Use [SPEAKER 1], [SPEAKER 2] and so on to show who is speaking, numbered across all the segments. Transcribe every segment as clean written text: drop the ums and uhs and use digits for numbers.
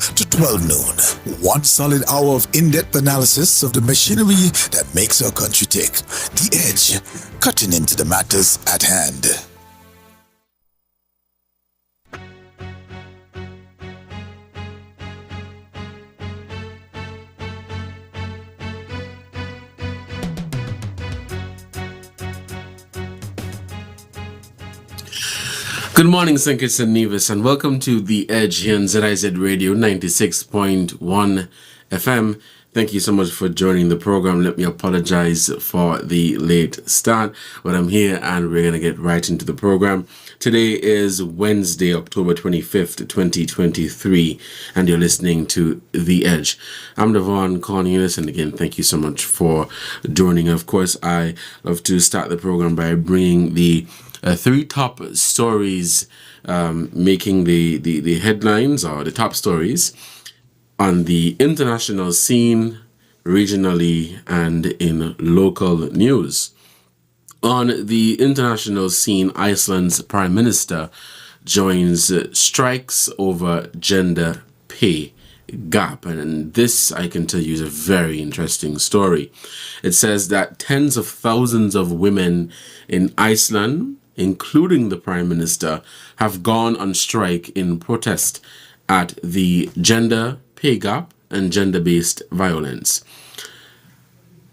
[SPEAKER 1] to 12 noon. One solid hour of in-depth analysis of the machinery that makes our country tick. The Edge, cutting into the matters at hand.
[SPEAKER 2] Good morning, St. Kitts and Nevis, and welcome to The Edge here on ZIZ Radio 96.1 FM. Thank you so much for joining the program. Let me apologize for the late start, but I'm here and we're going to get right into the program. Today is Wednesday, October 25th, 2023, and you're listening to The Edge. I'm Devonne Cornelius, and again, thank you so much for joining. Of course, I love to start the program by bringing the three top stories making the headlines, or the top stories on the international scene, regionally, and in local news. On the international scene, Iceland's Prime Minister joins strikes over gender pay gap. And this, I can tell you, is a very interesting story. It says that tens of thousands of women in Iceland, including the Prime Minister, have gone on strike in protest at the gender pay gap and gender-based violence.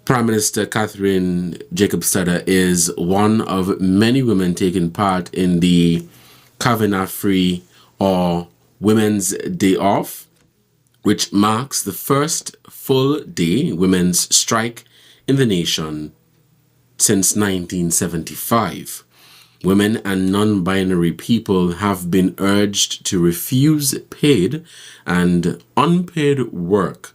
[SPEAKER 2] Prime Minister Catherine Jacobstadder is one of many women taking part in the Kavina-free or Women's Day Off, which marks the first full day women's strike in the nation since 1975. Women and non-binary people have been urged to refuse paid and unpaid work,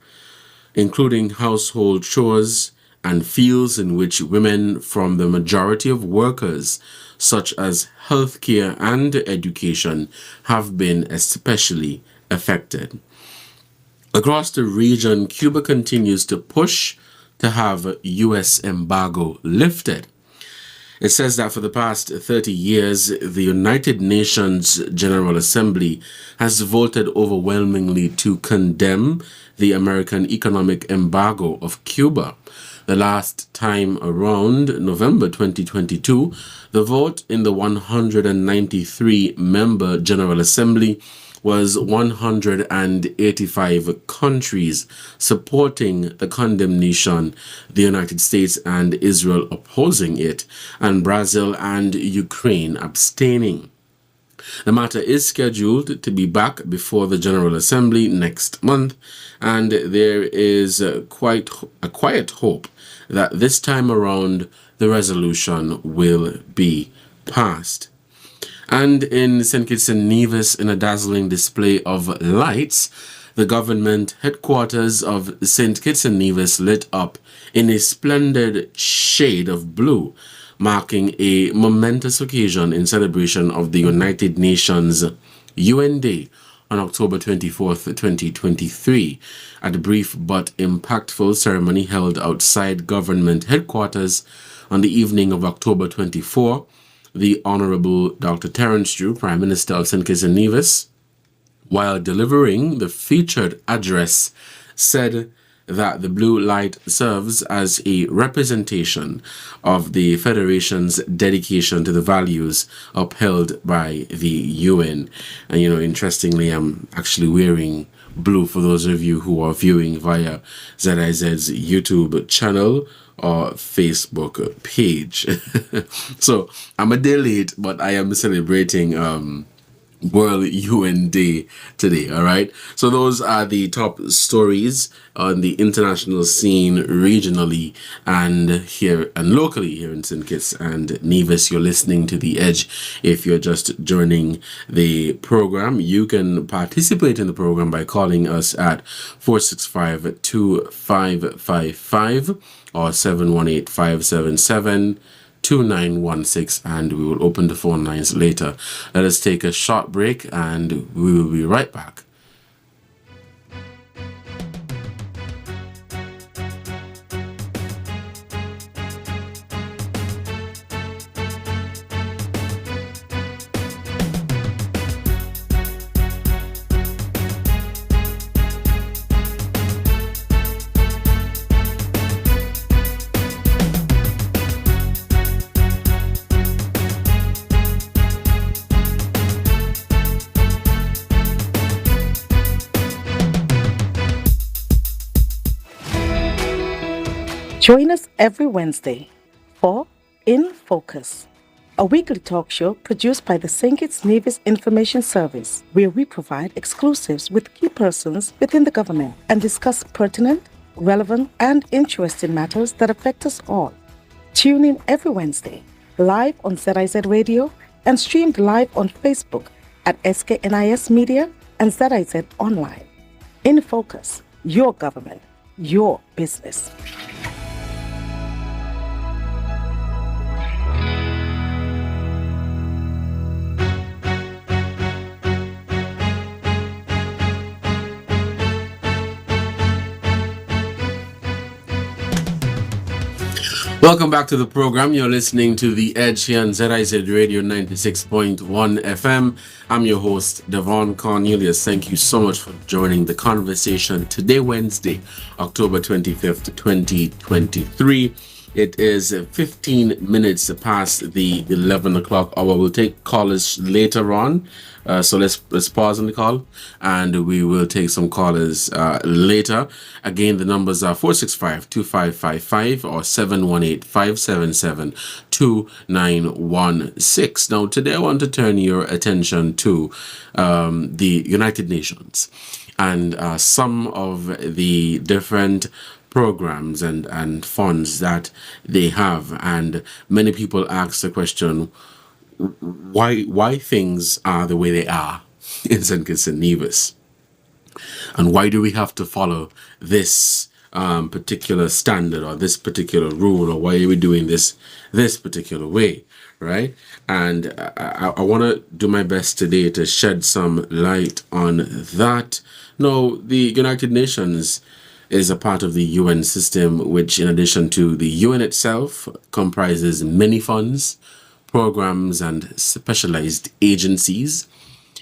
[SPEAKER 2] including household chores and fields in which women from the majority of workers, such as healthcare and education, have been especially affected. Across the region, Cuba continues to push to have U.S. embargo lifted. It says that for the past 30 years, the United Nations General Assembly has voted overwhelmingly to condemn the American economic embargo of Cuba. The last time around, November 2022, the vote in the 193-member General Assembly was 185 countries supporting the condemnation, the United States and Israel opposing it, and Brazil and Ukraine abstaining. The matter is scheduled to be back before the General Assembly next month, and there is quite a quiet hope that this time around the resolution will be passed. And in St. Kitts and Nevis, in a dazzling display of lights, the government headquarters of St. Kitts and Nevis lit up in a splendid shade of blue, marking a momentous occasion in celebration of the United Nations UN Day on October 24th, 2023. At a brief but impactful ceremony held outside government headquarters on the evening of October 24, the Honorable Dr. Terence Drew, Prime Minister of St. Kitts and Nevis, while delivering the featured address, said that the blue light serves as a representation of the Federation's dedication to the values upheld by the UN. And, interestingly, I'm actually wearing blue for those of you who are viewing via ZIZ's YouTube channel or Facebook page. So I'm a day late, but I am celebrating World UN Day today. All right, so those are the top stories on the international scene, regionally and here and locally here in St. Kitts and Nevis. You're listening to The Edge. If you're just joining the program, you can participate in the program by calling us at 465-2555 or 718-577-2916, and we will open the phone lines later. Let us take a short break and we will be right back.
[SPEAKER 3] Join us every Wednesday for In Focus, a weekly talk show produced by the St. Kitts Nevis Information Service, where we provide exclusives with key persons within the government and discuss pertinent, relevant, and interesting matters that affect us all. Tune in every Wednesday, live on ZIZ Radio and streamed live on Facebook at SKNIS Media and ZIZ Online. In Focus, your government, your business.
[SPEAKER 2] Welcome back to the program. You're listening to The Edge here on ZIZ Radio 96.1 FM. I'm your host, Devonne Cornelius. Thank you so much for joining the conversation today, Wednesday, October 25th, 2023. It is 15 minutes past the 11 o'clock hour. We'll take callers later on. So let's pause on the call and we will take some callers later. Again, the numbers are 465-2555 or 718-577-2916. Now, today I want to turn your attention to the United Nations and some of the different programs and funds that they have. And many people ask the question, why things are the way they are in St. Kitts and Nevis, and why do we have to follow this particular standard or this particular rule, or why are we doing this particular way, right? And I want to do my best today to shed some light on that. Now, the United Nations is a part of the UN system, which, in addition to the UN itself, comprises many funds, programs, and specialized agencies,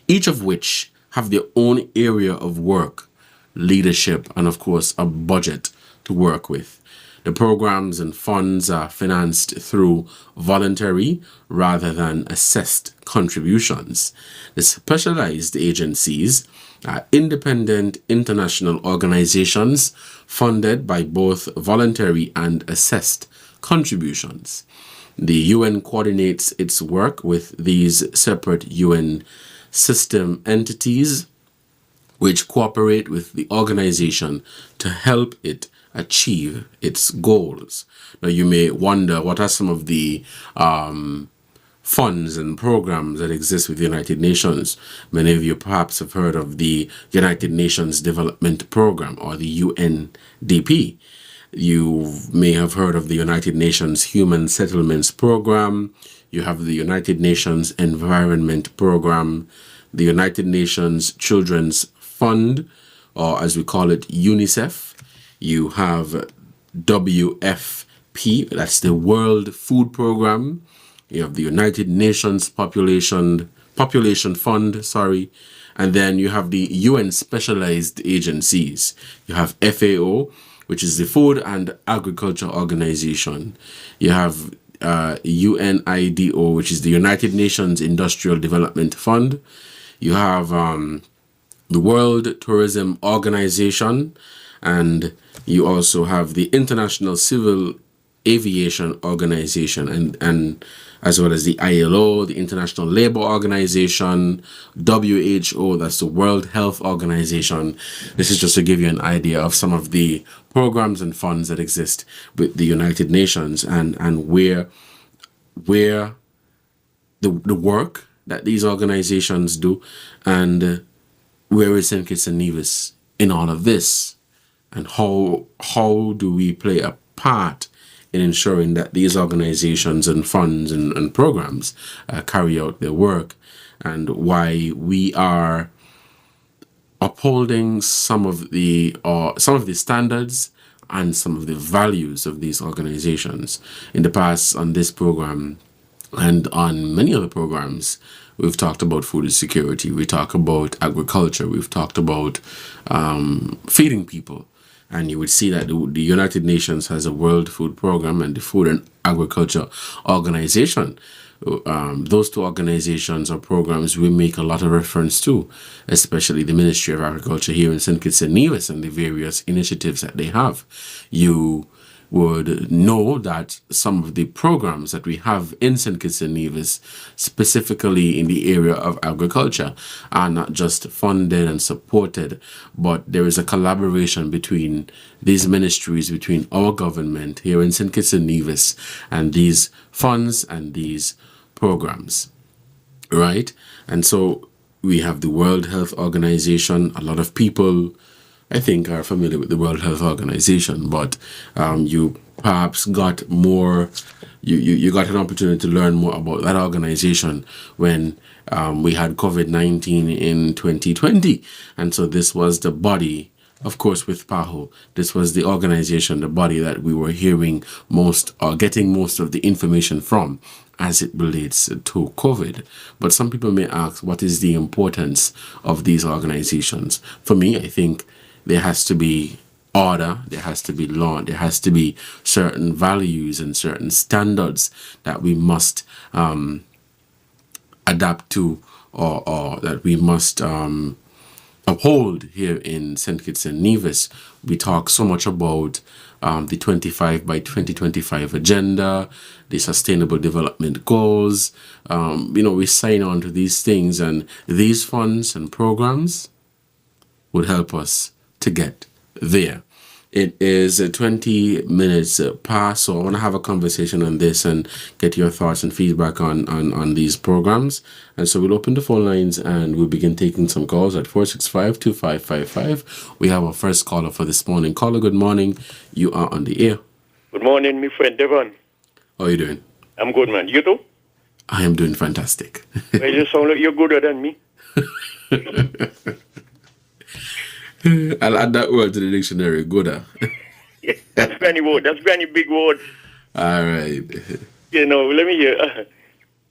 [SPEAKER 2] each of which have their own area of work, leadership, and of course a budget to work with. The programs and funds are financed through voluntary rather than assessed contributions. The specialized agencies are independent international organizations funded by both voluntary and assessed contributions. The UN coordinates its work with these separate UN system entities, which cooperate with the organization to help it achieve its goals. Now, you may wonder, what are some of the funds and programs that exist with the United Nations? Many of you perhaps have heard of the United Nations Development Program, or the UNDP. You may have heard of the United Nations Human Settlements Program. You have the United Nations Environment Program, the United Nations Children's Fund, or as we call it, UNICEF. You have WFP, that's the World Food Program. You have the United Nations Population Fund, and then you have the UN specialized agencies. You have FAO, which is the Food and Agriculture Organization. You have UNIDO, which is the United Nations Industrial Development Fund. You have the World Tourism Organization, and you also have the International Civil Aviation Organization, and as well as the ILO, the International Labour Organization, WHO, that's the World Health Organization. This is just to give you an idea of some of the programs and funds that exist with the United Nations, and where the work that these organizations do, and where is St. Kitts and Nevis in all of this, and how do we play a part in ensuring that these organizations and funds and programs carry out their work, and why we are upholding some of the standards and some of the values of these organizations. In the past, on this program and on many other programs, we've talked about food security, we talk about agriculture, we've talked about feeding people. And you would see that the United Nations has a World Food Program and the Food and Agriculture Organization. Those two organizations or programs we make a lot of reference to, especially the Ministry of Agriculture here in St. Kitts and Nevis and the various initiatives that they have. You would know that some of the programs that we have in St. Kitts and Nevis, specifically in the area of agriculture, are not just funded and supported, but there is a collaboration between these ministries, between our government here in St. Kitts and Nevis, and these funds and these programs, right? And so we have the World Health Organization. A lot of people, I think, are familiar with the World Health Organization, but you perhaps got more, you got an opportunity to learn more about that organization when we had COVID-19 in 2020. And so this was the body, of course, with PAHO, this was the organization, the body that we were hearing most or getting most of the information from as it relates to COVID. But some people may ask, what is the importance of these organizations? For me, I think there has to be order, there has to be law, there has to be certain values and certain standards that we must adapt to or that we must uphold here in St. Kitts and Nevis. We talk so much about the 25 by 2025 agenda, the Sustainable Development Goals. We sign on to these things, and these funds and programs would help us to get there. It is 20 minutes past, so I want to have a conversation on this and get your thoughts and feedback on these programs. And so we'll open the phone lines and we'll begin taking some calls at 465-2555. We have our first caller for this morning. Caller, good morning. You are on the air.
[SPEAKER 4] Good morning, my friend Devonne.
[SPEAKER 2] How are you doing?
[SPEAKER 4] I'm good, man. You too?
[SPEAKER 2] I am doing fantastic.
[SPEAKER 4] Well, you sound like you're gooder than me.
[SPEAKER 2] I'll add that word to the dictionary, gooder.
[SPEAKER 4] Yeah, that's granny word. That's granny big word.
[SPEAKER 2] All right.
[SPEAKER 4] Let me hear.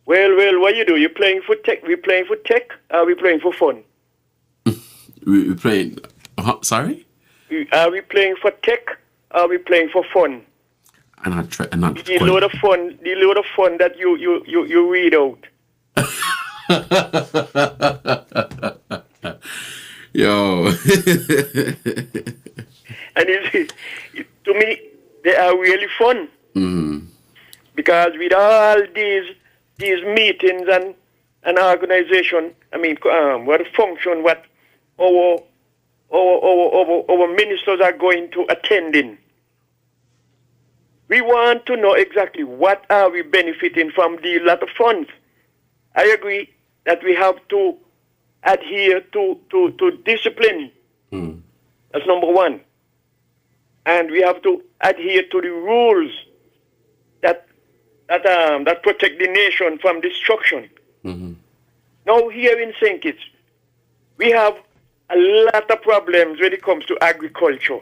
[SPEAKER 4] Well, what you do? You playing for tech? We playing for tech? Are we playing for fun?
[SPEAKER 2] We're playing... sorry?
[SPEAKER 4] Are we playing for tech? Are we playing for fun? The load of fun that you read out.
[SPEAKER 2] Yo.
[SPEAKER 4] And to me, they are really fun.
[SPEAKER 2] Mm-hmm.
[SPEAKER 4] Because with all these meetings and organization, what function, what our ministers are going to attend in. We want to know exactly what are we benefiting from the lot of funds. I agree that we have to adhere to discipline.
[SPEAKER 2] Mm.
[SPEAKER 4] That's number one. And we have to adhere to the rules that protect the nation from destruction.
[SPEAKER 2] Mm-hmm.
[SPEAKER 4] Now here in St. Kitts, we have a lot of problems when it comes to agriculture.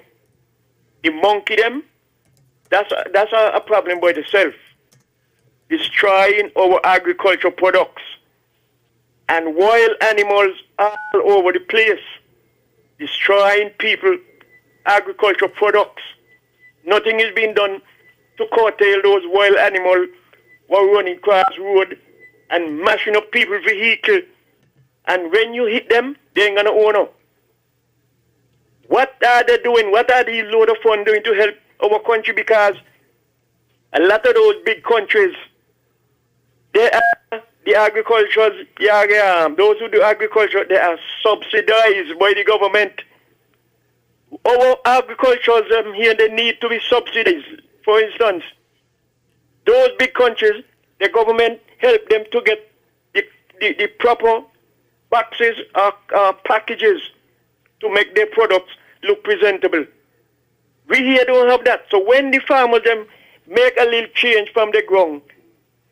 [SPEAKER 4] The monkey them, that's a problem by itself. Destroying our agricultural products. And wild animals all over the place, destroying people, agricultural products. Nothing is being done to curtail those wild animals while running across road and mashing up people's vehicle. And when you hit them, they ain't gonna own up. What are they doing? What are these load of funds doing to help our country? Because a lot of those big countries, they are the agriculture, those who do agriculture, they are subsidized by the government. Our agriculture here, they need to be subsidized. For instance, those big countries, the government help them to get the proper boxes or packages to make their products look presentable. We here don't have that. So when the farmers them make a little change from the ground,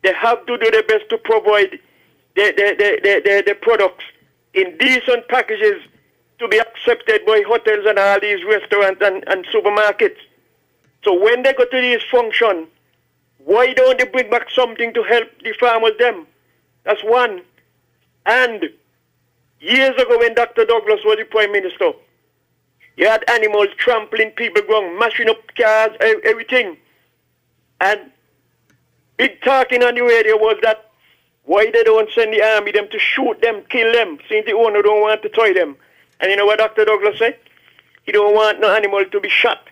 [SPEAKER 4] they have to do their best to provide the products in decent packages to be accepted by hotels and all these restaurants and supermarkets. So when they go to these functions, why don't they bring back something to help the farmers them? That's one. And years ago when Dr. Douglas was the Prime Minister, he had animals trampling people ground, mashing up cars, everything. And big talking on the radio was that why they don't send the army them to shoot them, kill them, since the owner don't want to toy them. And you know what Dr. Douglas said? He don't want no animal to be shot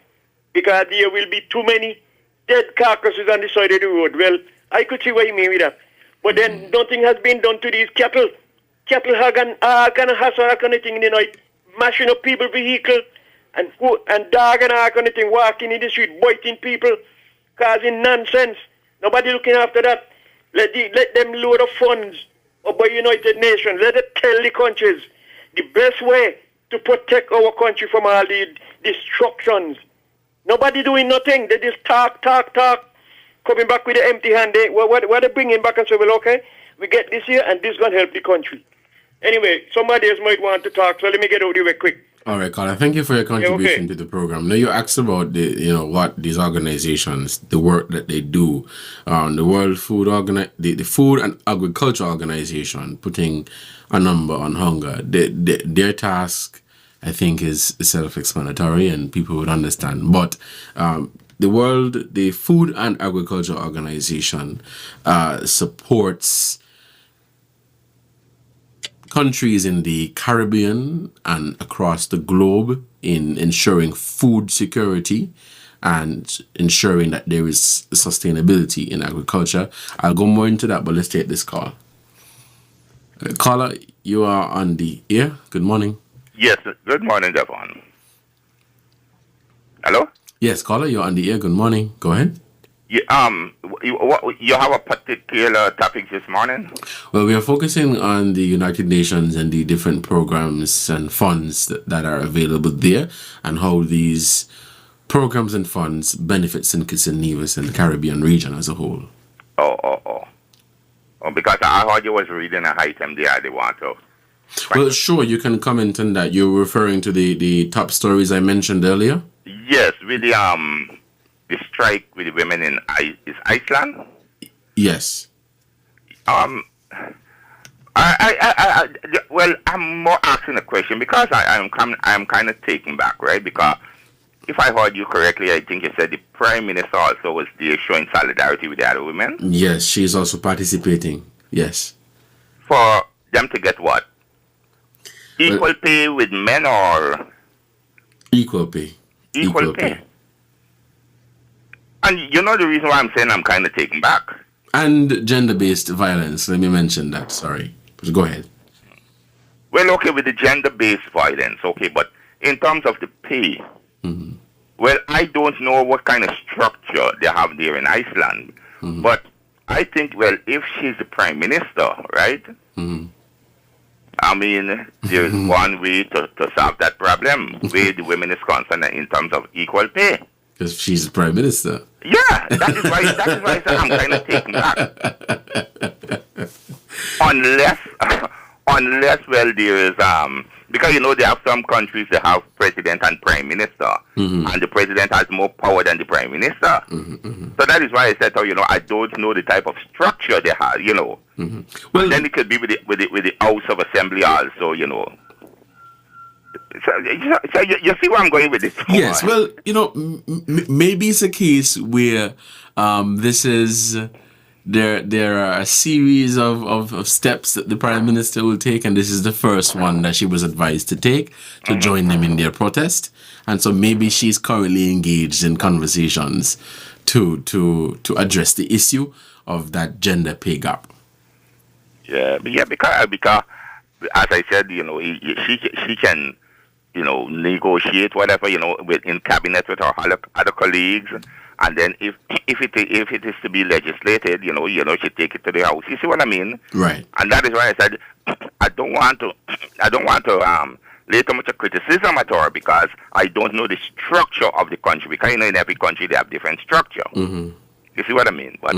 [SPEAKER 4] because there will be too many dead carcasses on the side of the road. Well, I could see what you mean with that. But then nothing has been done to these cattle. Cattle have all kind of hassle, all kind of thing in the night, mashing up people's vehicle, and dog and all kind of thing, walking in the street, biting people, causing nonsense. Nobody looking after that. Let them load of funds up by United Nations. Let it tell the countries the best way to protect our country from all the destructions. Nobody doing nothing. They just talk, coming back with the empty hand. What they bringing back and say, well, okay, we get this here and this is going to help the country. Anyway, somebody else might want to talk, so let me get out of the way quick.
[SPEAKER 2] All right, Carla. Thank you for your contribution to the program. Now, you asked about what these organizations, the work that they do. The World Food the Food and Agriculture Organization, putting a number on hunger. Their task, I think, is self-explanatory, and people would understand. But the Food and Agriculture Organization supports countries in the Caribbean and across the globe in ensuring food security and ensuring that there is sustainability in agriculture. I'll go more into that, but let's take this call. Caller, you are on the air. Good morning.
[SPEAKER 5] Yes, good morning, Devonne. Hello?
[SPEAKER 2] Yes, caller, you're on the air. Good morning. Go ahead.
[SPEAKER 5] You have a particular topic this morning?
[SPEAKER 2] Well, we are focusing on the United Nations and the different programs and funds that are available there, and how these programs and funds benefit St. Kitts and Nevis and the Caribbean region as a whole.
[SPEAKER 5] Oh, because I heard you was reading an item there. They want to.
[SPEAKER 2] Well, sure, you can comment on that. You're referring to the top stories I mentioned earlier?
[SPEAKER 5] Yes, with the strike with the women in Iceland?
[SPEAKER 2] Yes.
[SPEAKER 5] Well, I'm more asking a question because I'm kind of taken back, right? Because if I heard you correctly, I think you said the Prime Minister also was there showing solidarity with the other women.
[SPEAKER 2] Yes, she's also participating. Yes.
[SPEAKER 5] For them to get what? Equal pay with men or?
[SPEAKER 2] Equal pay.
[SPEAKER 5] Equal pay. And you know the reason why I'm saying I'm kind of taken back?
[SPEAKER 2] And gender-based violence. Let me mention that. Sorry. But go ahead.
[SPEAKER 5] Well, okay, with the gender-based violence, okay, but in terms of the pay, well, I don't know what kind of structure they have there in Iceland, but I think, well, if she's the Prime Minister, right, I mean, there's one way to solve that problem where the women is concerned in terms of equal pay.
[SPEAKER 2] Because she's the Prime Minister.
[SPEAKER 5] Yeah, that is why I said I'm kind of taken back. Unless, well, there is, because, they have some countries that have president and prime minister, and the president has more power than the prime minister. So that is why I said, I don't know the type of structure they have, Well, and then it could be with the House of Assembly also, So you see where I'm going with this?
[SPEAKER 2] Yes, well, maybe it's a case where this is there are a series of steps that the Prime Minister will take, and this is the first one that she was advised to take to join them in their protest. And so maybe she's currently engaged in conversations to address the issue of that gender pay gap.
[SPEAKER 5] Yeah, because as I said, she can negotiate whatever, in cabinet with her other colleagues, and then if it is to be legislated, she take it to the House. You see what I mean?
[SPEAKER 2] Right.
[SPEAKER 5] And that is why I said I don't want to lay too much criticism at her because I don't know the structure of the country. Because in every country they have different structure. You see what I mean? But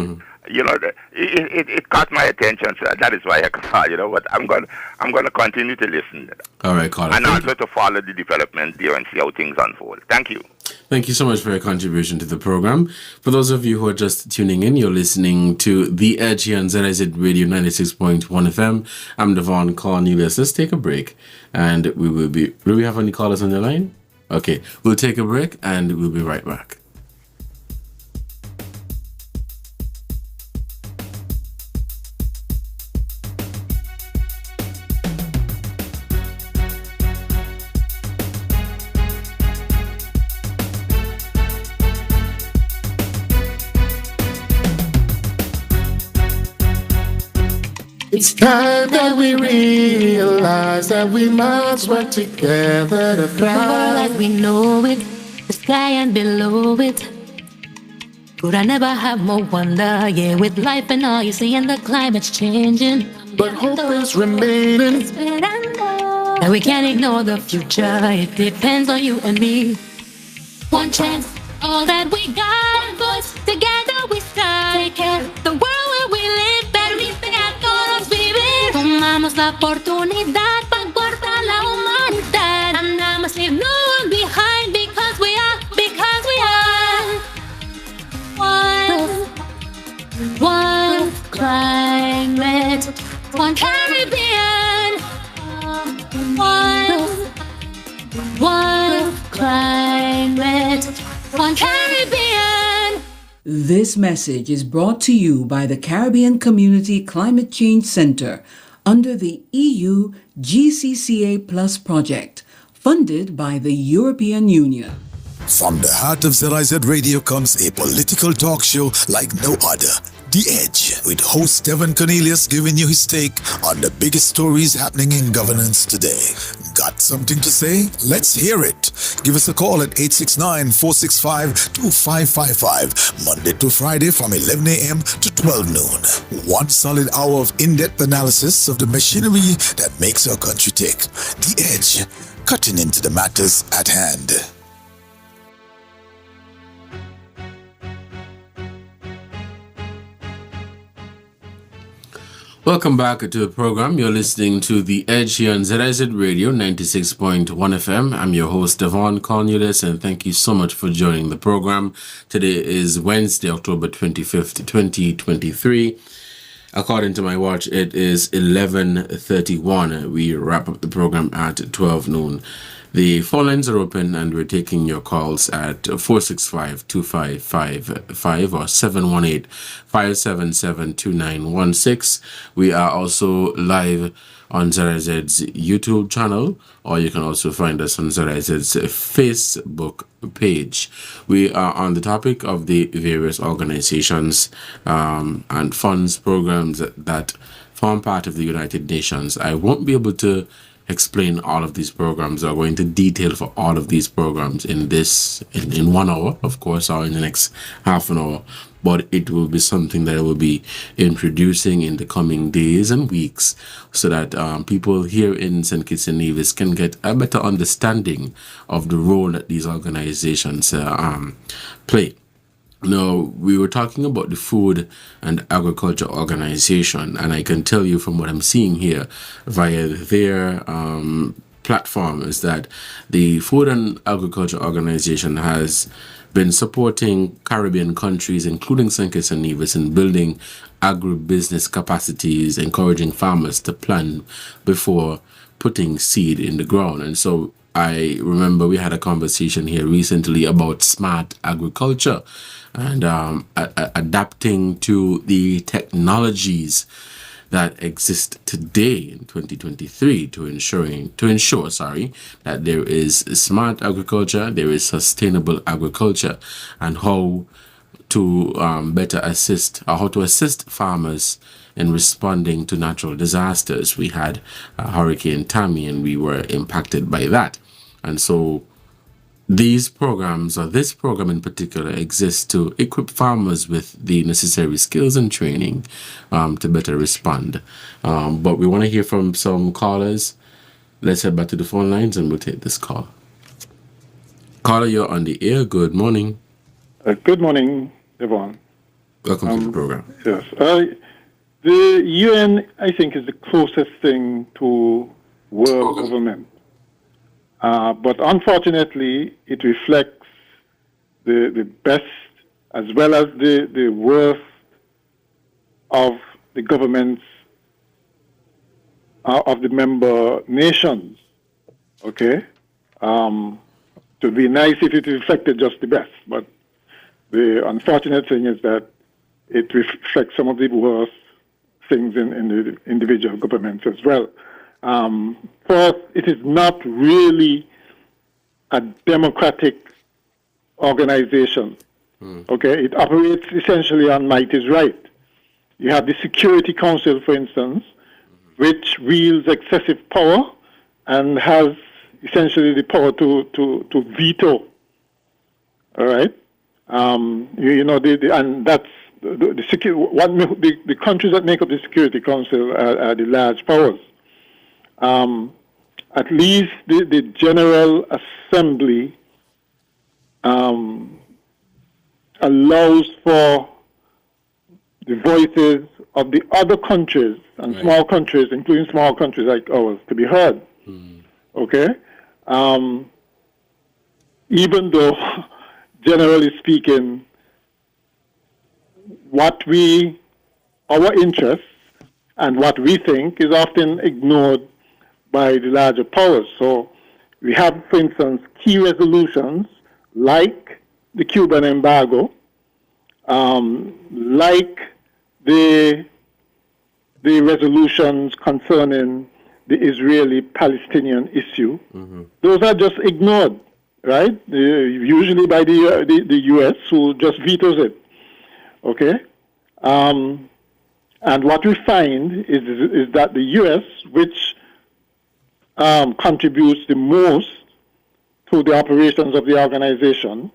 [SPEAKER 5] it caught my attention, so that is why I called. But I'm gonna continue to listen.
[SPEAKER 2] All right, Carl.
[SPEAKER 5] And also to follow the development there and see how things unfold. Thank you.
[SPEAKER 2] Thank you so much for your contribution to the program. For those of you who are just tuning in, you're listening to The Edge here on ZIZ Radio 96.1 FM. I'm Devonne Cornelius. Let's take a break, and we will be. Do we have any callers on the line? Okay, we'll take a break, and we'll be right back.
[SPEAKER 6] It's time that we realize that we must work together to thrive. The world as we know it, the sky and below it. Could I never have more wonder? Yeah, with life and all you see and the climate's changing, but hope is remaining. And we can't ignore the future. It depends on you and me. One chance, all that we got. Voice together we strive. Take care of the world where we live. Permite a todos vivir. Tomamos la oportunidad para cortar la humanidad. And I must leave no one behind because we are one climate, one Caribbean, one climate, one Caribbean.
[SPEAKER 7] This message is brought to you by the Caribbean Community Climate Change Center under the EU GCCA Plus project, funded by the European Union.
[SPEAKER 1] From the heart of ZIZ Radio comes a political talk show like no other. The Edge, with host Devonne Cornelius giving you his take on the biggest stories happening in governance today. Got something to say? Let's hear it. Give us a call at 869-465-2555, Monday to Friday from 11 a.m. to 12 noon. One solid hour of in-depth analysis of the machinery that makes our country tick. The Edge, cutting into the matters at hand.
[SPEAKER 2] Welcome back to the program. You're listening to The Edge here on ZIZ Radio 96.1 FM. I'm your host, Devonne Cornelius, and thank you so much for joining the program. Today is Wednesday, October 25th, 2023. According to my watch, it is 11:31. We wrap up the program at 12 noon. The phone lines are open and we're taking your calls at 465-2555 or 718-577-2916. We are also live on ZIZ's YouTube channel, or you can also find us on ZIZ's Facebook page. We are on the topic of the various organizations and funds programs that form part of the United Nations. I won't be able to explain all of these programs or go into detail for all of these programs in 1 hour, of course, or in the next half an hour, but it will be something that I will be introducing in the coming days and weeks so that people here in St. Kitts and Nevis can get a better understanding of the role that these organizations play. Now, we were talking about the Food and Agriculture Organization, and I can tell you from what I'm seeing here via their platform is that the Food and Agriculture Organization has been supporting Caribbean countries, including St. Kitts and Nevis, in building agribusiness capacities, encouraging farmers to plant before putting seed in the ground. And so I remember we had a conversation here recently about smart agriculture and adapting to the technologies that exist today in 2023 to ensure that there is smart agriculture, there is sustainable agriculture, and how to better assist farmers in responding to natural disasters. We had Hurricane Tammy and we were impacted by that. And so these programs, or this program in particular, exists to equip farmers with the necessary skills and training to better respond. But we want to hear from some callers. Let's head back to the phone lines and we'll take this call. Caller, you're on the air. Good morning.
[SPEAKER 8] Good morning, Devonne.
[SPEAKER 2] Welcome to the program.
[SPEAKER 8] Yes. The UN, I think, is the closest thing to world government. But unfortunately, it reflects the best as well as the worst of the governments of the member nations. Okay? It would be nice if it reflected just the best, but the unfortunate thing is that it reflects some of the worst things in the individual governments as well. First, it is not really a democratic organization. Okay, it operates essentially on might is right. You have the Security Council, for instance, which wields excessive power and has essentially the power to veto. All right, and that's the countries that make up the Security Council are the large powers. At least the General Assembly allows for the voices of the other countries and small countries, including small countries like ours, to be heard. Okay? Even though, generally speaking, our interests and what we think is often ignored by the larger powers. So we have, for instance, key resolutions like the Cuban embargo, like the resolutions concerning the Israeli-Palestinian issue. Those are just ignored, right? Usually by the U.S., who just vetoes it. Okay? And what we find is that the U.S., which contributes the most to the operations of the organization,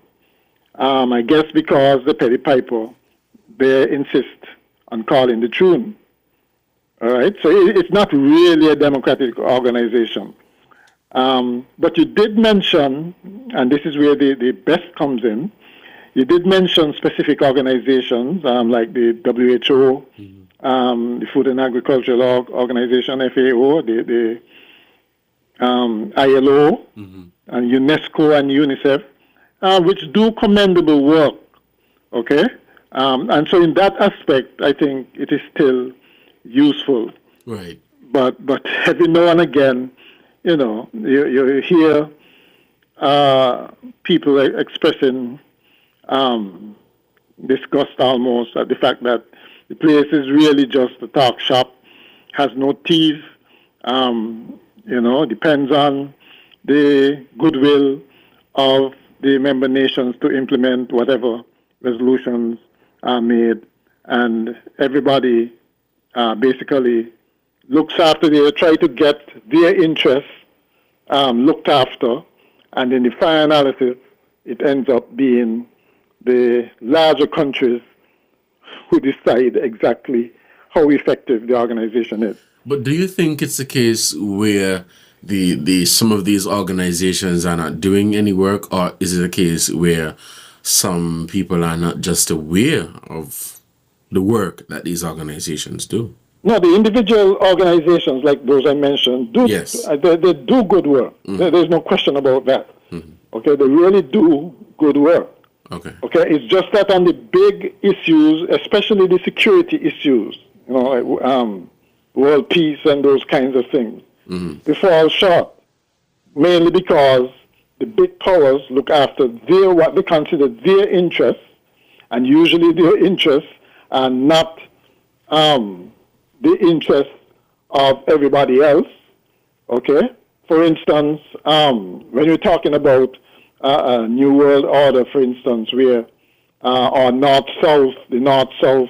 [SPEAKER 8] I guess because the Petty Piper, they insist on calling the tune. All right? So it's not really a democratic organization. But you did mention, and this is where the best comes in, you did mention specific organizations like the WHO, the Food and Agricultural Organization, FAO, the ILO, and UNESCO and UNICEF, which do commendable work, okay? And so in that aspect, I think it is still useful.
[SPEAKER 2] Right.
[SPEAKER 8] But every now and again, you hear people expressing disgust almost at the fact that the place is really just a talk shop, has no teeth, depends on the goodwill of the member nations to implement whatever resolutions are made, and everybody basically looks after, they try to get their interests looked after, and in the final analysis, it ends up being the larger countries who decide exactly how effective the organization is.
[SPEAKER 2] But do you think it's a case where some of these organizations are not doing any work, or is it a case where some people are not just aware of the work that these organizations do?
[SPEAKER 8] No, the individual organizations like those I mentioned do.
[SPEAKER 2] Yes.
[SPEAKER 8] They do good work. There's no question about that. Okay, they really do good work.
[SPEAKER 2] Okay.
[SPEAKER 8] Okay, it's just that on the big issues, especially the security issues, world peace and those kinds of things, they fall short, mainly because the big powers look after what they consider their interests, and usually their interests are not the interests of everybody else. Okay? For instance, when you're talking about a New World Order, for instance, where or North-South, the North-South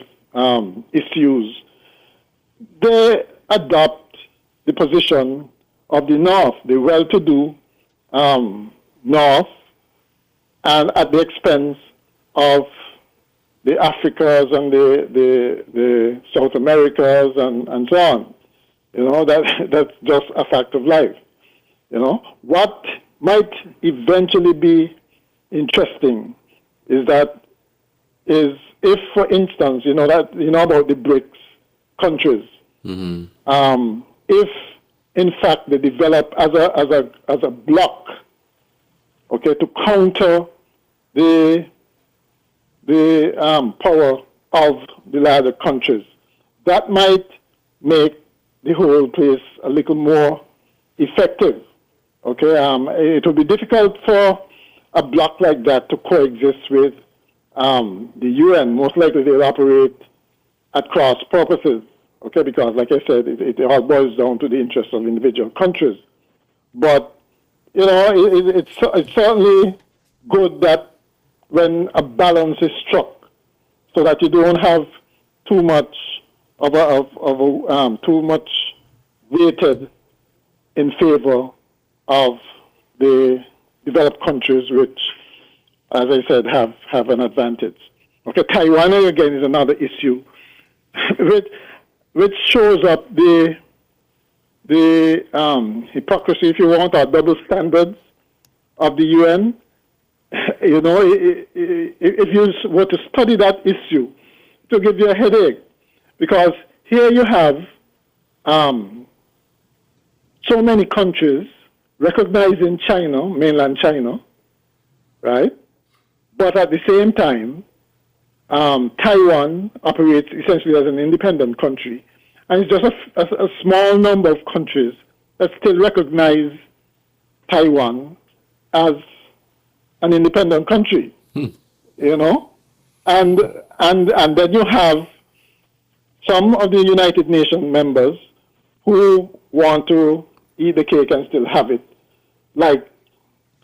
[SPEAKER 8] issues, they adopt the position of the North, the well-to-do North, and at the expense of the Africas and the South Americas and so on. That's just a fact of life. What might eventually be interesting is if, for instance, about the BRICS countries, if in fact they develop as a bloc, okay, to counter the power of the larger countries, that might make the whole place a little more effective. Okay, it will be difficult for a bloc like that to coexist with the UN. Most likely they'll operate at cross purposes. Okay, because like I said, it all boils down to the interests of individual countries. But it's certainly good that when a balance is struck, so that you don't have too much weighted in favor of the developed countries, which, as I said, have an advantage. Okay, Taiwan again is another issue, which shows up the hypocrisy, if you want, or double standards of the UN. You know, if you were to study that issue, it will give you a headache, because here you have so many countries recognizing China, mainland China, right? But at the same time, Taiwan operates essentially as an independent country. And it's just a small number of countries that still recognize Taiwan as an independent country, you know? And then you have some of the United Nations members who want to eat the cake and still have it. Like,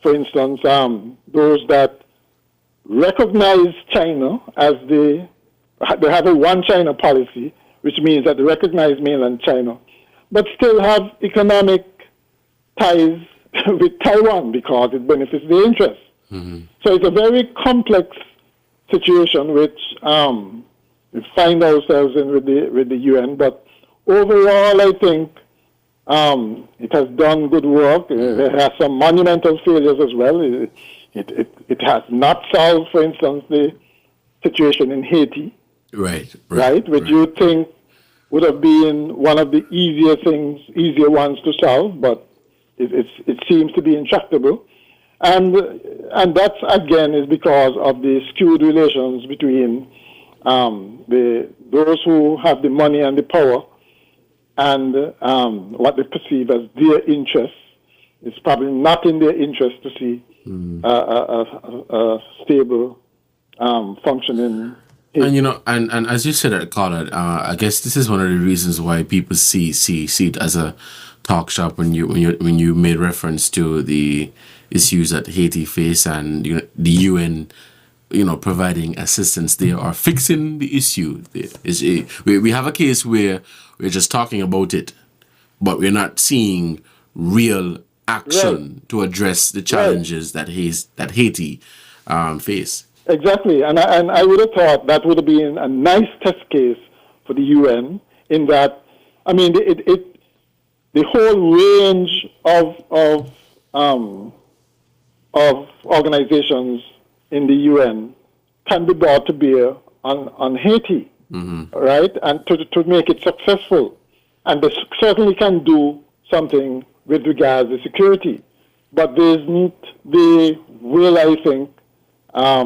[SPEAKER 8] for instance, those that recognize China as they have a one China policy, which means that they recognize mainland China, but still have economic ties with Taiwan because it benefits their interests. Mm-hmm. So it's a very complex situation which we find ourselves in with the UN. But overall, I think it has done good work. It has some monumental failures as well. It has not solved, for instance, the situation in Haiti. Right, which you think would have been one of the easier ones to solve, but it seems to be intractable, and that again is because of the skewed relations between those who have the money and the power, and what they perceive as their interests. It's probably not in their interest to see a stable functioning.
[SPEAKER 2] And you know, and as you said, Carla, I guess this is one of the reasons why people see it as a talk shop when you made reference to the issues that Haiti face, and the UN, providing assistance there or fixing the issue. We have a case where we're just talking about it, but we're not seeing real action to address the challenges that Haiti face.
[SPEAKER 8] Exactly, and I would have thought that would have been a nice test case for the UN, in that, I mean, the whole range of organizations in the UN can be brought to bear on Haiti, right? And to make it successful, and they certainly can do something with regards to security, but they will, I think. I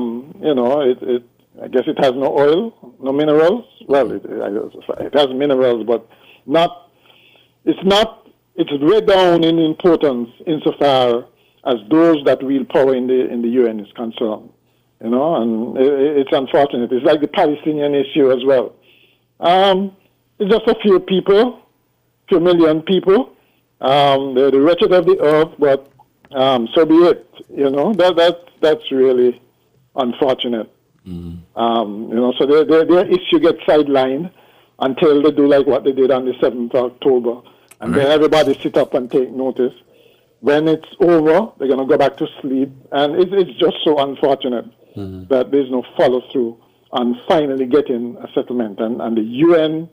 [SPEAKER 8] guess it has no oil, no minerals. Well, it has minerals, but it's way down in importance insofar as those that wield power in the UN is concerned. And it's unfortunate. It's like the Palestinian issue as well. It's just a few people, few million people. They're the wretched of the earth, but so be it. That's really unfortunate. So their issue gets sidelined until they do like what they did on the 7th of October. And then everybody sit up and take notice. When it's over, they're going to go back to sleep. And it's just so unfortunate that there's no follow-through on finally getting a settlement. And the UN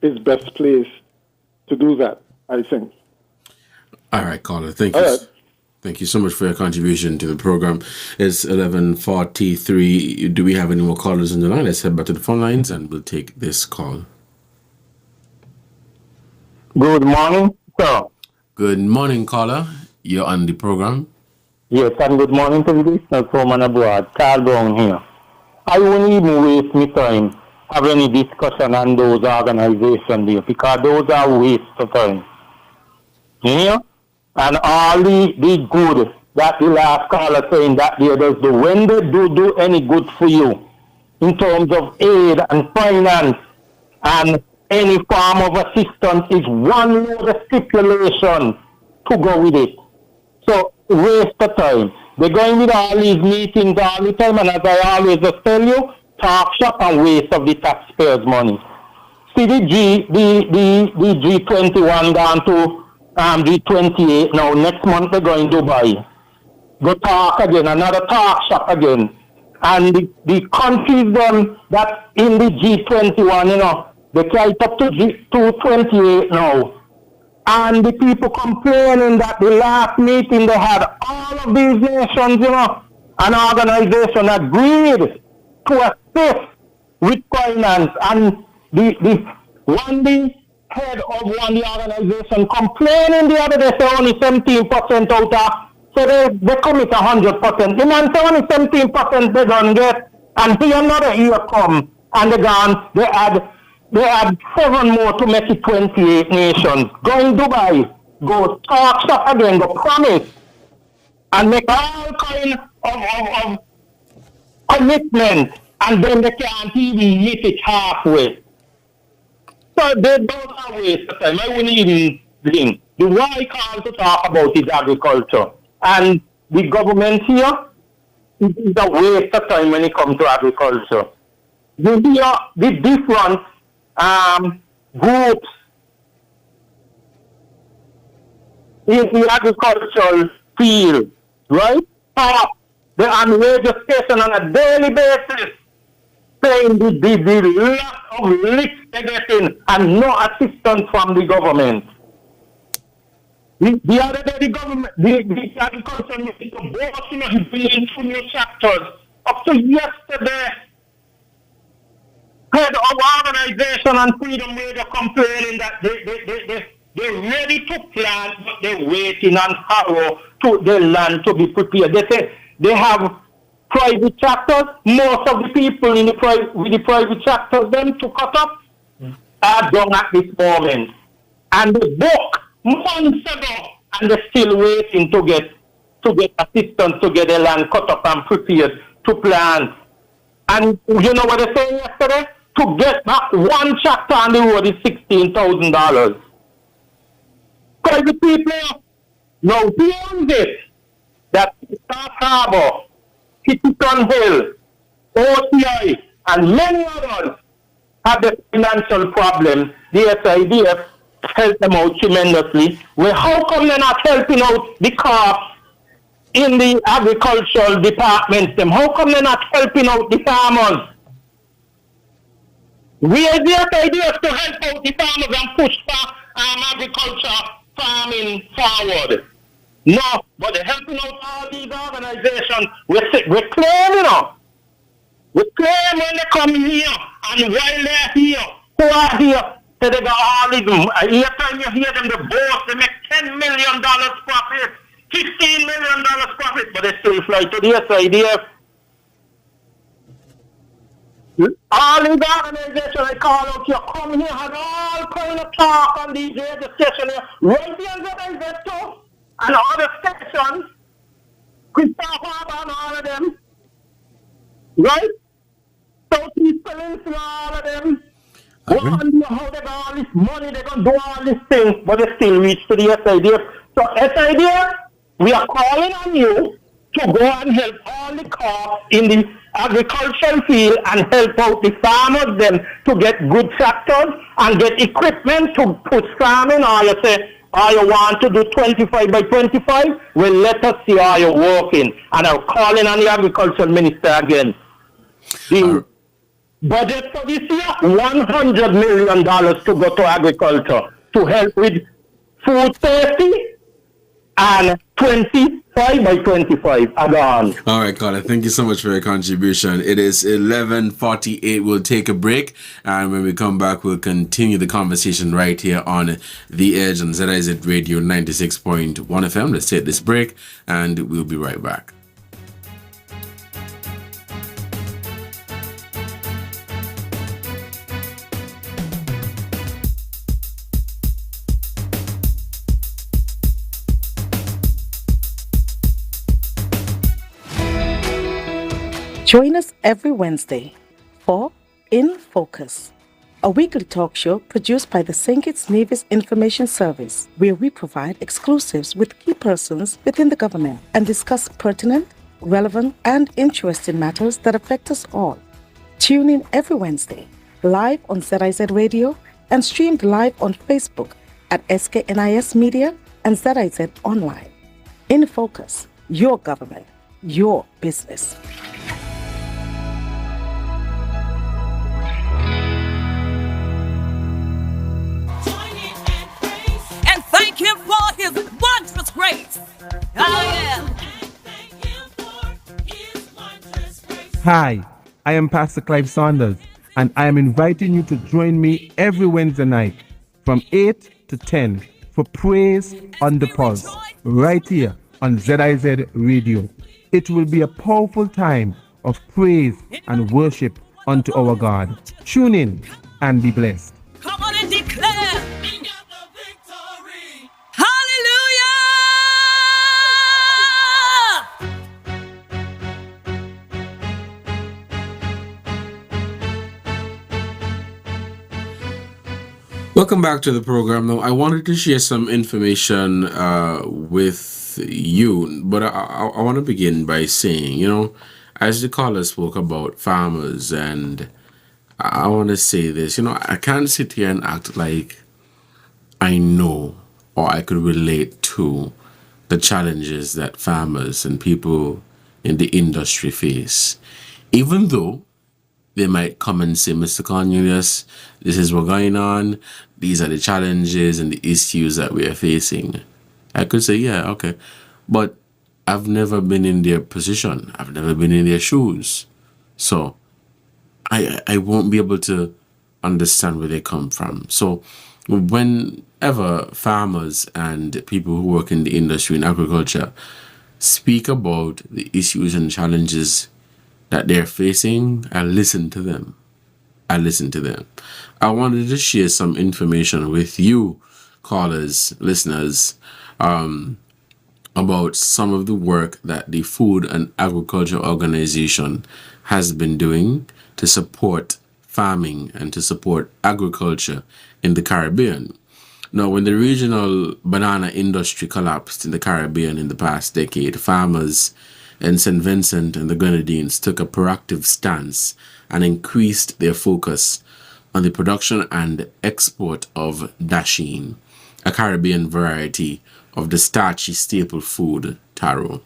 [SPEAKER 8] is best placed to do that, I think.
[SPEAKER 2] All right, Carla, thank you. Thank you so much for your contribution to the program. It's 11:43. Do we have any more callers on the line? Let's head back to the phone lines and we'll take this call.
[SPEAKER 9] Good morning, sir.
[SPEAKER 2] Good morning, caller. You're on the program.
[SPEAKER 9] Yes, and good morning to the listeners from and abroad. Carl Brown here. I won't even waste my time having any discussion on those organizations there, because those are waste of time. You know? And all the good that the last caller saying that they does do, when they do any good for you in terms of aid and finance and any form of assistance, is one load of stipulation to go with it. So waste of time. They're going with all these meetings all the time, and as I always just tell you, talk shop and waste of the taxpayers' money. see the G21 down to G28 now. Next month they're going to Dubai. Go talk again, another talk shop again. And the countries them that in the G21, you know, they carry it up to 228 now. And the people complaining that the last meeting they had, all of these nations, you know, an organization agreed to assist with finance. And the head of one the organization complaining the other day, say only 17% out of, so they commit 100%. The man say only 17% they don't get. And here another year come, and they add 7 more to make it 28 nations. Go in Dubai, go talk shop again, go promise, and make all kind of commitment, and then they can't even meet it halfway. So they don't have waste of time. I wouldn't even think. The why call to talk about is agriculture. And the government here is a waste of time when it comes to agriculture. The different groups in the agricultural field, right? They're on radio station on a daily basis, saying the lot of licks they're getting and no assistance from the government. The other day, the government, the agriculture minister, both, you know, he's bringing 2 new tractors. Up to yesterday, head of organization and Freedom Radio complaining that they're ready to plant, but they're waiting on harrow to their land to be prepared. They say they have private tractors. Most of the people with the private tractors, them to cut up, are done at this moment. And the book months ago, and they're still waiting to get assistance to get their land cut up and prepared to plant. And you know what they said yesterday? To get back 1 tractor on the road is $16,000. Private people now beyond this, that South Harbor, Kittyton Hill, OCI, and many others have the financial problems. The SIDF help them out tremendously. Well, how come they're not helping out the cops in the agricultural departments? How come they're not helping out the farmers? We are the SIDF to help out the farmers and push for agriculture farming forward. No, but they're helping out all these organizations. We're claiming, you know. We claim when they come here, and while they're here, who are here? So they got all these, every time you hear them, the boss, they make $10 million profit, $15 million profit, but they still fly to the SIDF. All these organizations I call out here, come here, have all kind of talk on these radio stations here, right here on ZIZ too, and other stations, Christopher Harbour and all of them, right? Southeast Peninsula, all of them. Wonder how they got all this money, they're going to do all these things, but they still reach to the SIDF. So SIDF, we are calling on you to go and help all the cops in the agricultural field and help out the farmers them to get good tractors and get equipment to put farming. Or you say, or you want to do 25 by 25? Well, let us see how you're working. And I'm calling on the agricultural minister again. The budget for this year, $100 million to go to agriculture to help with food safety and 25 by 25 add-on.
[SPEAKER 2] All right, Carla, thank you so much for your contribution. It is 11:48. We'll take a break, and when we come back, we'll continue the conversation right here on The Edge on ZIZ Radio 96.1 FM. Let's take this break, and we'll be right back.
[SPEAKER 3] Join us every Wednesday for In Focus, a weekly talk show produced by the St. Kitts Nevis Information Service, where we provide exclusives with key persons within the government and discuss pertinent, relevant, and interesting matters that affect us all. Tune in every Wednesday, live on ZIZ Radio and streamed live on Facebook at SKNIS Media and ZIZ Online. In Focus, your government, your business.
[SPEAKER 10] And thank him for his wondrous grace. Oh, yeah.
[SPEAKER 11] Hi, I am Pastor Clive Saunders, and I am inviting you to join me every Wednesday night from 8 to 10 for Praise on the Pulse, right here on ZIZ Radio. It will be a powerful time of praise and worship unto our God. Tune in and be blessed.
[SPEAKER 10] Come on and declare.
[SPEAKER 2] Welcome back to the program. Now, I wanted to share some information with you, but I want to begin by saying, as the caller spoke about farmers, and I want to say this, I can't sit here and act like I know or I could relate to the challenges that farmers and people in the industry face, even though they might come and say, Mr. Cornelius, this is what's going on. These are the challenges and the issues that we are facing. I could say, yeah, okay. But I've never been in their position. I've never been in their shoes. So I won't be able to understand where they come from. So whenever farmers and people who work in the industry in agriculture speak about the issues and challenges that they're facing, I listen to them. I wanted to share some information with you, callers, listeners, about some of the work that the Food and Agriculture Organization has been doing to support farming and to support agriculture in the Caribbean. Now, when the regional banana industry collapsed in the Caribbean in the past decade, farmers in St. Vincent and the Grenadines took a proactive stance and increased their focus on the production and export of dasheen, a Caribbean variety of the starchy staple food taro.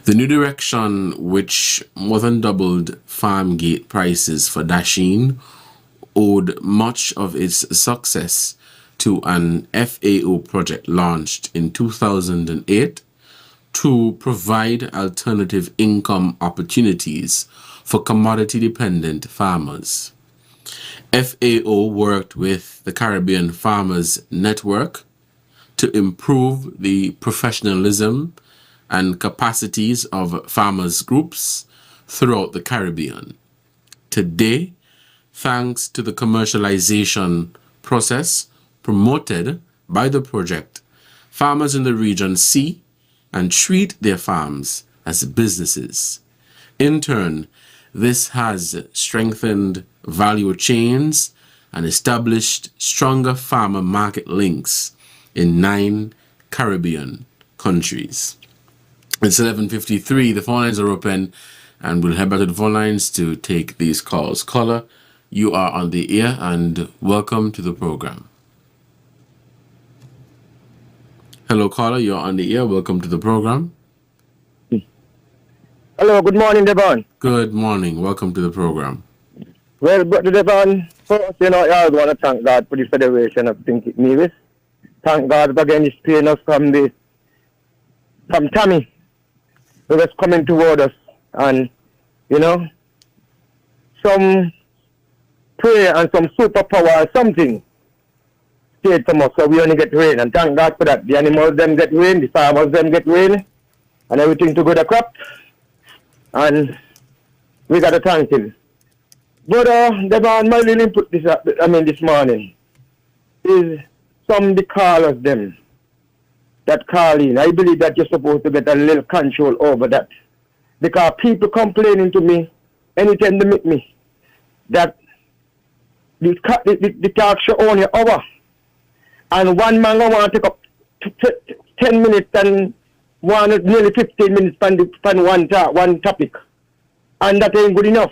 [SPEAKER 2] The new direction, which more than doubled farm gate prices for dasheen, owed much of its success to an FAO project launched in 2008 to provide alternative income opportunities for commodity-dependent farmers. FAO worked with the Caribbean Farmers Network to improve the professionalism and capacities of farmers groups throughout the Caribbean. Today, thanks to the commercialization process promoted by the project, farmers in the region see and treat their farms as businesses. In turn, this has strengthened value chains and established stronger farmer market links in 9 Caribbean countries. It's 11:53. The phone lines are open, and we'll head back to the phone lines to take these calls. Caller, you are on the air, and welcome to the program. Hello, caller, you're on the air. Welcome to the program.
[SPEAKER 12] Hello, good morning, Devonne.
[SPEAKER 2] Good morning. Welcome to the program.
[SPEAKER 12] Well, Brother Devonne, first, I want to thank God for the Federation of St. Kitts Nevis. Thank God again, He's paying us from Tammy, who was coming toward us. And, some prayer and some superpower or something stayed from us, so we only get rain. And thank God for that. The animals, them get rain, the farmers, them get rain, and everything to go to crop. And we got to thank Him. But Devonne, my little input this morning is some of the callers them that call in. I believe that you're supposed to get a little control over that. Because people complaining to me anytime they meet me that the talk show only hour. And one man want to take up 10 minutes and nearly 15 minutes on one topic. And that ain't good enough.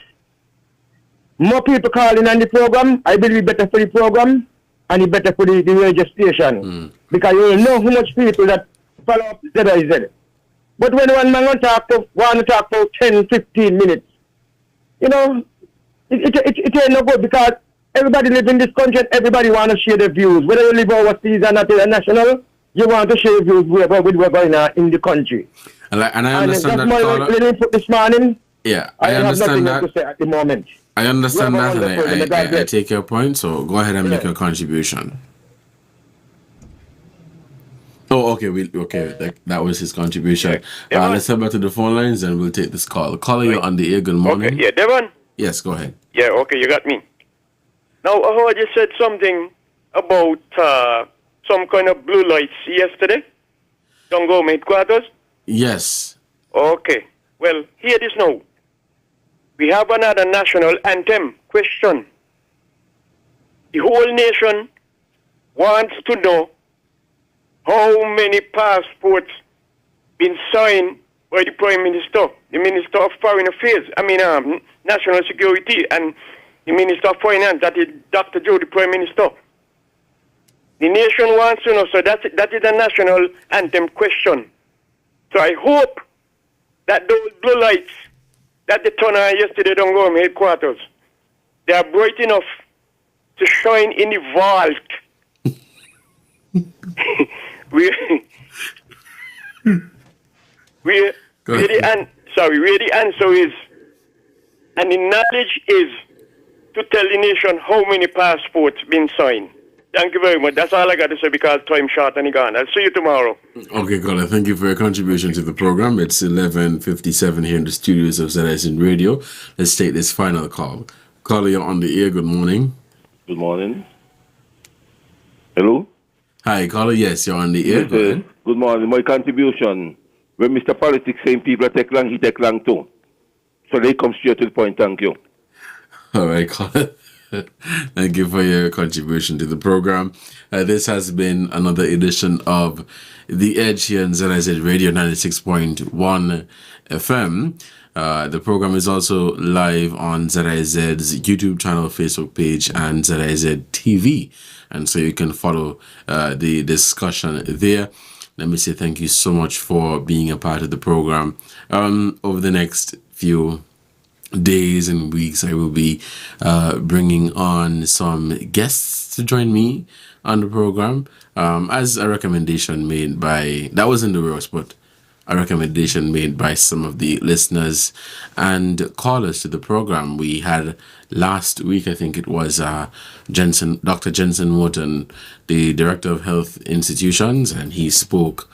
[SPEAKER 12] more people calling on the program, I believe better for the program and it better for the radio station. Because you know how much people that follow up ZIZ. But when one man want to talk for 10, 15 minutes, you know, it ain't no good because everybody live in this country and everybody want to share their views. Whether you live overseas or not international, you want to share views with what's going on in the country.
[SPEAKER 2] And I understand
[SPEAKER 12] that's
[SPEAKER 2] that.
[SPEAKER 12] That's my input this morning.
[SPEAKER 2] Yeah,
[SPEAKER 12] I
[SPEAKER 2] understand
[SPEAKER 12] have nothing to say at the moment.
[SPEAKER 2] I understand that, and I take your point. So go ahead and make your contribution. Oh, okay. That was his contribution. Let's head back to the phone lines, and we'll take this call. Caller, you're on the air. Good morning.
[SPEAKER 4] Okay, yeah, Devon.
[SPEAKER 2] Yes, go ahead.
[SPEAKER 4] Yeah, okay, you got me. Now, I heard you said something about some kind of blue lights yesterday. Don't go headquarters.
[SPEAKER 2] Yes.
[SPEAKER 4] Okay. Well, hear this now. We have another national anthem question. The whole nation wants to know how many passports been signed by the Prime Minister, the Minister of Foreign Affairs, National Security, and the Minister of Finance, that is Dr. Joe, the Prime Minister. The nation wants to know, so that is a national anthem question. So I hope that those blue lights that they turned on yesterday don't go home headquarters. They are bright enough to shine in the vault. where the answer is, and the knowledge is to tell the nation how many passports been signed. Thank you very much. That's all I got to say because time short and gone. I'll see you tomorrow.
[SPEAKER 2] Okay, caller. Thank you for your contribution to the program. It's 11:57 here in the studios of ZIZ Radio. Let's take this final call. Caller, you're on the air. Good morning.
[SPEAKER 13] Good morning. Hello?
[SPEAKER 2] Hi, caller. Yes, you're on the air. Go ahead.
[SPEAKER 13] Good morning. My contribution. When Mr. Politics saying people take long, he take long too. So they come straight to the point. Thank you.
[SPEAKER 2] All right, caller. Thank you for your contribution to the program. This has been another edition of The Edge here in ZIZ Radio 96.1 FM. The program is also live on ZIZ's YouTube channel, Facebook page, and ZIZ TV. And so you can follow the discussion there. Let me say thank you so much for being a part of the program. Over the next few days and weeks, I will be bringing on some guests to join me on the program as a recommendation made by, that was in the works, but a recommendation made by some of the listeners and callers to the program. We had last week, I think it was Dr. Jensen Wharton, the Director of Health Institutions, and he spoke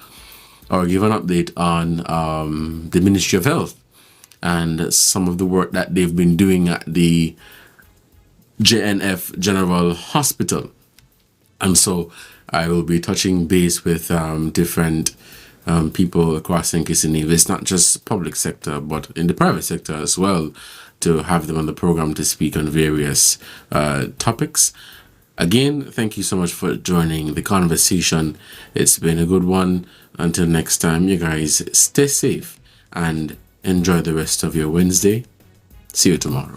[SPEAKER 2] or gave an update on the Ministry of Health and some of the work that they've been doing at the JNF General Hospital. And so I will be touching base with different people across St. Kitts and Nevis, not just public sector, but in the private sector as well, to have them on the program to speak on various topics. Again, thank you so much for joining the conversation. It's been a good one. Until next time, you guys stay safe and enjoy the rest of your Wednesday. See you tomorrow.